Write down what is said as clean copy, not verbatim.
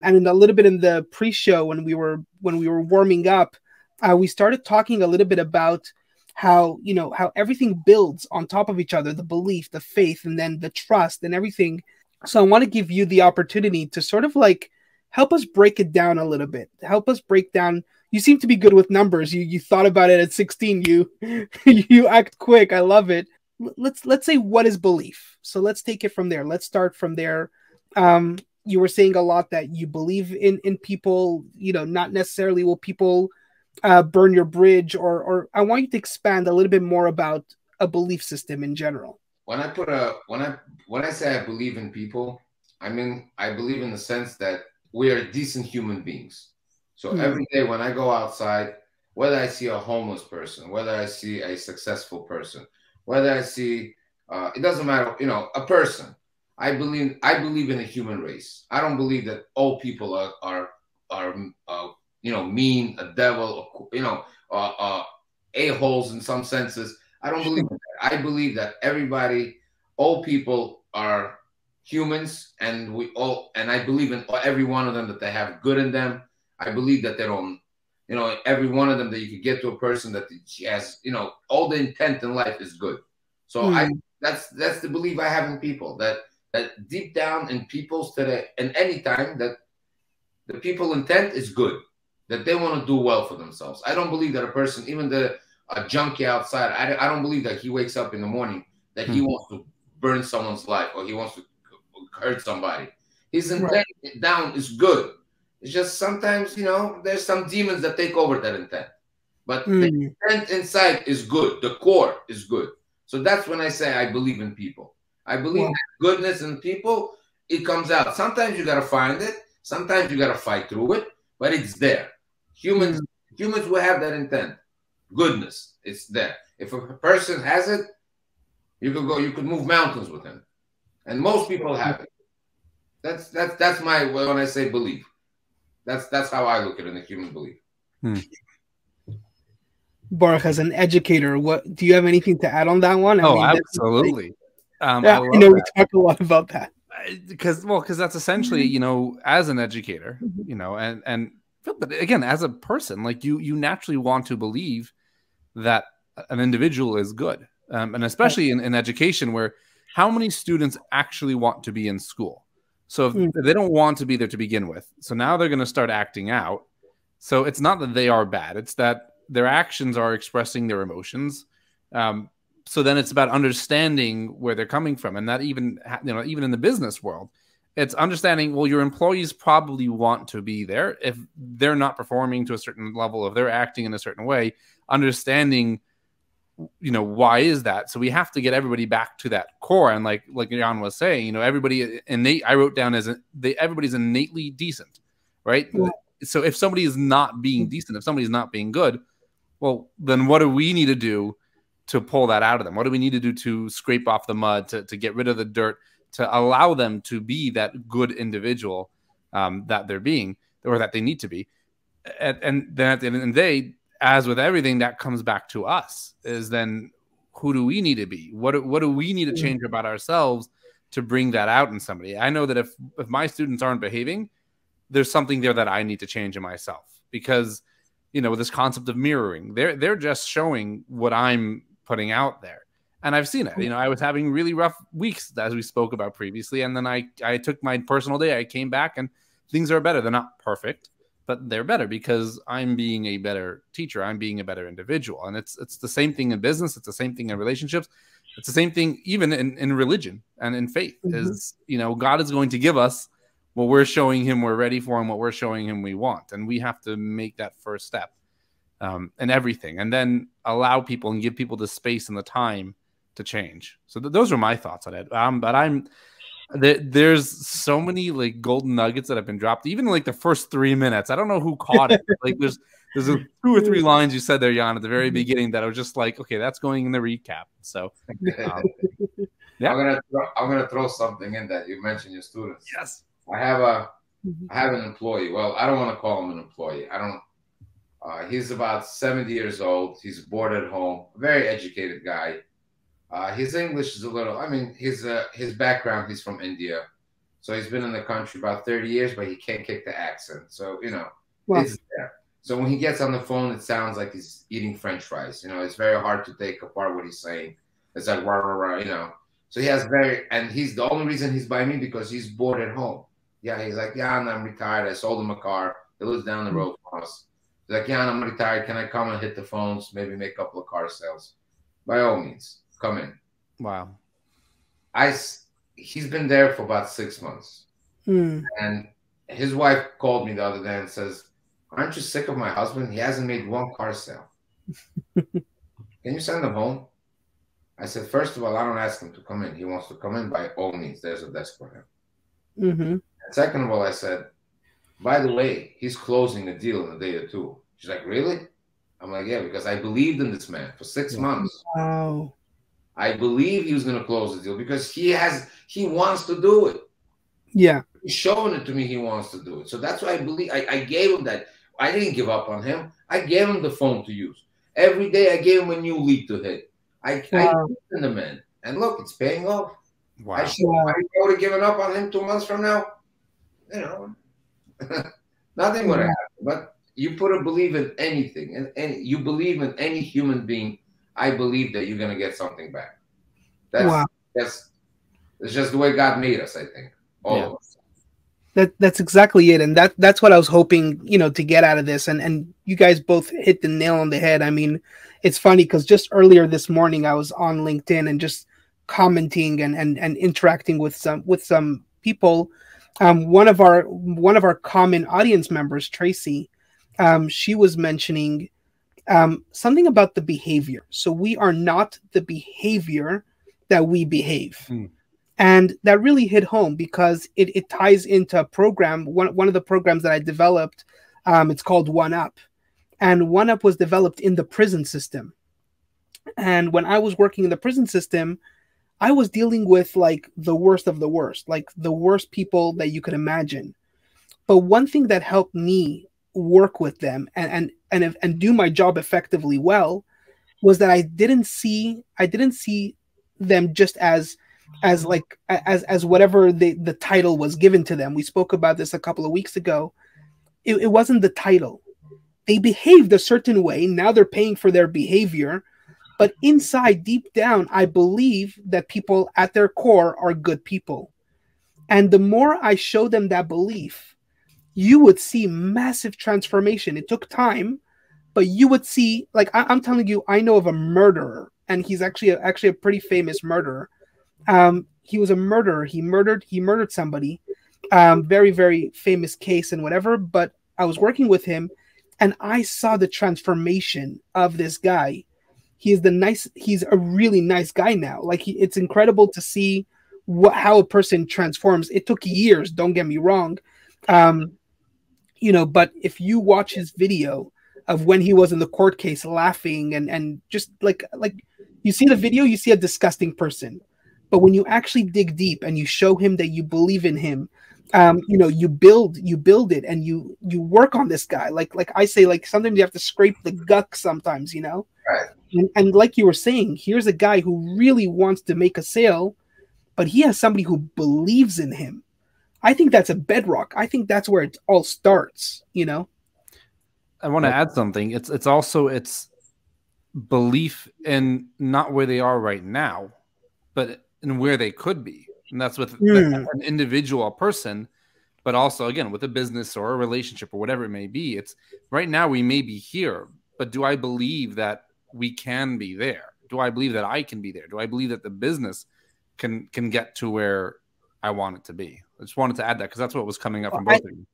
And in a little bit in the pre-show when we were warming up, we started talking a little bit about how, you know, how everything builds on top of each other, the belief, the faith, and then the trust and everything. So I want to give you the opportunity to sort of like help us break it down a little bit. Help us break down. You seem to be good with numbers. You thought about it at 16. You you act quick. I love it. Let's say, what is belief? So let's take it from there. Let's start from there. You were saying a lot that you believe in people, you know, not necessarily will people burn your bridge, or I want you to expand a little bit more about a belief system in general. When I say I believe in people, I mean I believe in the sense that we are decent human beings. So every day when I go outside, whether I see a homeless person, whether I see a successful person, whether I see it doesn't matter, you know, a person. I believe in a human race. I don't believe that all people are you know, mean, a devil, or, you know, a-holes in some senses. I don't believe in that. I believe that everybody, all people are humans, and I believe in every one of them, that they have good in them. I believe that they don't, you know, every one of them, that you could get to a person that she has, you know, all the intent in life is good. So that's the belief I have in people, that deep down in people's today and any time, that the people intent is good, that they want to do well for themselves. I don't believe that a person, even a junkie outside, I don't believe that he wakes up in the morning that he wants to burn someone's life or he wants to hurt somebody. His intent down is good. It's just sometimes, you know, there's some demons that take over that intent. But the intent inside is good. The core is good. So that's when I say I believe in people. I believe that goodness in people, it comes out. Sometimes you got to find it. Sometimes you got to fight through it, but it's there. Humans will have that intent. Goodness, it's there. If a person has it, you could move mountains with him. And most people have it. That's my, when I say belief. That's how I look at it in the human belief. Baruch, as an educator, what do you have anything to add on that one? I mean, absolutely. I know we talk a lot about that because that's essentially, you know, as an educator, you know, and but again, as a person, like you naturally want to believe that an individual is good, and especially in education, where how many students actually want to be in school? So if they don't want to be there to begin with, so now they're going to start acting out. So it's not that they are bad; it's that their actions are expressing their emotions. So then it's about understanding where they're coming from, and that even, you know, even in the business world, it's understanding, well, your employees probably want to be there. If they're not performing to a certain level, if they're acting in a certain way, understanding, you know, why is that? So we have to get everybody back to that core. And like Jan was saying, you know, everybody innate, I wrote down as everybody's innately decent, right? Yeah. So if somebody is not being decent, if somebody's not being good, well, then what do we need to do to pull that out of them? What do we need to do to scrape off the mud, to get rid of the dirt, to allow them to be that good individual that they're being, or that they need to be? And then at the end of the day, as with everything, that comes back to us, is then who do we need to be? What do we need to change about ourselves to bring that out in somebody? I know that if my students aren't behaving, there's something there that I need to change in myself, because, you know, this concept of mirroring, they're just showing what I'm putting out there. And I've seen it. You know, I was having really rough weeks, as we spoke about previously. And then I took my personal day. I came back and things are better. They're not perfect, but they're better because I'm being a better teacher. I'm being a better individual. And it's the same thing in business. It's the same thing in relationships. It's the same thing even in religion and in faith. Is, you know, God is going to give us what we're showing him we're ready for and what we're showing him we want. And we have to make that first step in everything, and then allow people and give people the space and the time to change. So those are my thoughts on it. But there's so many like golden nuggets that have been dropped, even like the first 3 minutes. I don't know who caught it. Like there's 2 or 3 lines you said there, Jan, at the very beginning that I was just like, okay, that's going in the recap. So yeah, I'm gonna throw something in that you mentioned your students. Yes, I have an employee. Well, I don't want to call him an employee. He's about 70 years old. He's bored at home. Very educated guy. His English is a little. I mean, his background. He's from India, So he's been in the country about 30 years, but he can't kick the accent. So, you know, Wow. it's there. So when he gets on the phone, it sounds like he's eating French fries. You know, it's very hard to take apart what he's saying. It's like, rah, rah, rah, you know. So he has and he's the only reason he's by me because he's bored at home. Yeah, he's like, yeah, and I'm retired. I sold him a car. He lives down the road from us. He's like, yeah, and I'm retired. Can I come and hit the phones, maybe make a couple of car sales? By all means, come in. Wow. He's been there for about 6 months. And his wife called me the other day and says, aren't you sick of my husband? He hasn't made one car sale. Can you send him home? I said, first of all, I don't ask him to come in. He wants to come in, by all means. There's a desk for him. And second of all, I said, by the way, he's closing a deal in a day or two. She's like, really? I'm like, yeah, because I believed in this man for 6 months. Wow. I believe he was going to close the deal because he wants to do it. Yeah. He's showing it to me he wants to do it. So that's why I believe I gave him that. I didn't give up on him. I gave him the phone to use. Every day I gave him a new lead to hit. I believe in the man. And look, it's paying off. Wow. I would have given up on him 2 months from now. You know, nothing would have happened. But you put a belief in anything, and you believe in any human being, I believe that you're going to get something back. That's just the way God made us, I think. All of us. That's exactly it. And that's what I was hoping, you know, to get out of this. And you guys both hit the nail on the head. I mean, it's funny because just earlier this morning I was on LinkedIn and just commenting and interacting with some people. One of our common audience members, Tracy, she was mentioning something about the behavior. So we are not the behavior that we behave. And that really hit home because it ties into a program. One of the programs that I developed, it's called One Up. And One Up was developed in the prison system. And when I was working in the prison system, I was dealing with like the worst of the worst, like the worst people that you could imagine. But one thing that helped me work with them and do my job effectively well was that I didn't see them just as whatever the title was given to them. We spoke about this a couple of weeks ago. It wasn't the title. They behaved a certain way. Now they're paying for their behavior. But inside, deep down, I believe that people at their core are good people. And the more I show them that belief, you would see massive transformation. It took time, but you would see, like I'm telling you, I know of a murderer, and he's actually a pretty famous murderer. He was a murderer. He murdered somebody. Very, very famous case and whatever. But I was working with him, and I saw the transformation of this guy. He's a really nice guy now. Like it's incredible to see how a person transforms. It took years, don't get me wrong. You know, but if you watch his video of when he was in the court case laughing and just like you see the video, you see a disgusting person. But when you actually dig deep and you show him that you believe in him, you know, you build it and you work on this guy. Like I say, like sometimes you have to scrape the guck sometimes, you know? Right. And like you were saying, here's a guy who really wants to make a sale, but he has somebody who believes in him. I think that's a bedrock. I think that's where it all starts, you know? I want to add something. It's also belief in not where they are right now, but in where they could be. And that's with an individual person, but also, again, with a business or a relationship or whatever it may be. It's right now we may be here, but do I believe that we can be there? Do I believe that I can be there? Do I believe that the business can get to where I want it to be? I just wanted to add that because that's what was coming up from both of you.